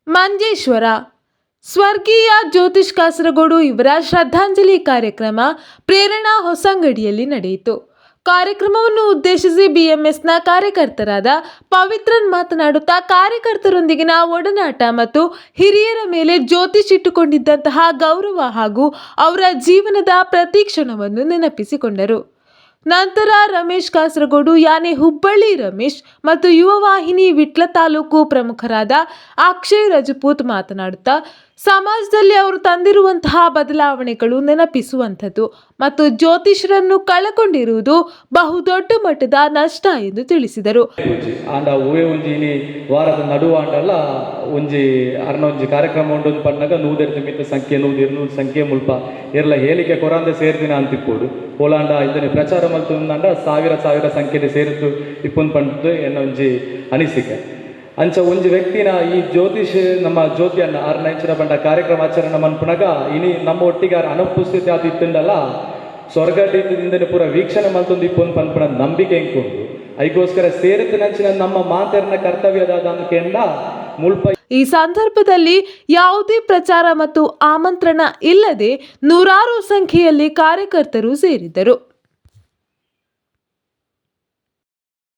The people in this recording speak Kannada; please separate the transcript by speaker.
Speaker 1: ಮಂಜೇಶ್ವರ ಸ್ವರ್ಗೀಯ ಜ್ಯೋತಿಷ್ ಕಾಸರಗೋಡು ಇವರ ಶ್ರದ್ಧಾಂಜಲಿ ಕಾರ್ಯಕ್ರಮ ಪ್ರೇರಣಾ ಹೊಸಂಗಡಿಯಲ್ಲಿ ನಡೆಯಿತು. ಕಾರ್ಯಕ್ರಮವನ್ನು ಉದ್ದೇಶಿಸಿ ಬಿಎಂಎಸ್ನ ಕಾರ್ಯಕರ್ತರಾದ ಪವಿತ್ರನ್ ಮಾತನಾಡುತ್ತಾ, ಕಾರ್ಯಕರ್ತರೊಂದಿಗಿನ ಒಡನಾಟ ಮತ್ತು ಹಿರಿಯರ ಮೇಲೆ ಜ್ಯೋತಿಷ್ ಇಟ್ಟುಕೊಂಡಿದ್ದಂತಹ ಗೌರವ ಹಾಗೂ ಅವರ ಜೀವನದ ಪ್ರತಿ ಕ್ಷಣವನ್ನು ನೆನಪಿಸಿಕೊಂಡರು. ನಂತರ ರಮೇಶ್ ಕಾಸರಗೋಡು, ಯಾನೆ ಹುಬ್ಬಳ್ಳಿ ರಮೇಶ್ ಮತ್ತು ಯುವ ವಾಹಿನಿ ವಿಟ್ಲ ತಾಲೂಕು ಪ್ರಮುಖರಾದ ಅಕ್ಷಯ್ ರಜಪೂತ್ ಮಾತನಾಡುತ್ತಾ, ಸಮಾಜದಲ್ಲಿ ಅವರು ತಂದಿರುವಂತಹ ಬದಲಾವಣೆಗಳು ನೆನಪಿಸುವಂಥದ್ದು ಮತ್ತು ಜ್ಯೋತಿಷರನ್ನು ಕಳಕೊಂಡಿರುವುದು ಬಹುದೊಡ್ಡ ಮಟ್ಟದ ನಷ್ಟ ಎಂದು ತಿಳಿಸಿದರು.
Speaker 2: ವಾರದ ನಡುವಾಂಡಲ್ಲ ಒಂಜಿ ಅರ್ನೊಂಜಿ ಕಾರ್ಯಕ್ರಮ ಉಂಡು ಪನ್ನಗ 100 ಮಿತ್ತ ಸಂಖ್ಯೆ 100 ಸಂಖ್ಯೆ ಮುಲ್ಪ ಇರಲ ಹೇಳಿಕೆ ಕೊರಂದೆ ಸೇರ್ದಿನ ಅಂತಿಪ್ಪೋಡು ಪೋಲಾಂಡ ಇದನ್ನು ಪ್ರಚಾರ ಮಲ್ತುಂಡ ಸಾವಿರ ಸಂಖ್ಯೆಗೆ ಸೇರಿತು ಇಪ್ಪೊಂದು ಪಂಡು ಎನ್ನೊಂಜಿ ಅನಿಸಿಕೆ ಅಂಚ ಒಂಜಿ ವ್ಯಕ್ತಿನ ಈ ಜ್ಯೋತಿಷ್ ನಮ್ಮ ಜ್ಯೋತಿಯನ್ನ ಆರ್ನಂಚಿನ ಬಂಡ ಕಾರ್ಯಕ್ರಮ ಆಚರಣೆ ಮನ್ಪುನಗ ಇನಿ ನಮ್ಮ ಒಟ್ಟಿಗೆ ಅನುಪಸ್ಥಿತಿ ಆದಿತ್ತಂಡಲ್ಲ ಸ್ವರ್ಗದಿಂದ ಪೂರ ವೀಕ್ಷಣೆ ಮಲ್ತೊಂದು ಇಪ್ಪೊಂದು ಪನ್ಪುನ ನಂಬಿಕೆ ಎಂಕೊಂಡು ಅದಕ್ಕೋಸ್ಕರ ಸೇರಿದ ನಂಚಿನ ನಮ್ಮ ಮಾತೆರನ ಕರ್ತವ್ಯದ ಅಂಕೆಂಡ ಮುಲ್ಪ.
Speaker 1: ಈ ಸಂದರ್ಭದಲ್ಲಿ ಯಾವುದೇ ಪ್ರಚಾರ ಮತ್ತು ಆಮಂತ್ರಣ ಇಲ್ಲದೆ ನೂರಾರು ಸಂಖ್ಯೆಯಲ್ಲಿ ಕಾರ್ಯಕರ್ತರು ಸೇರಿದ್ದರು.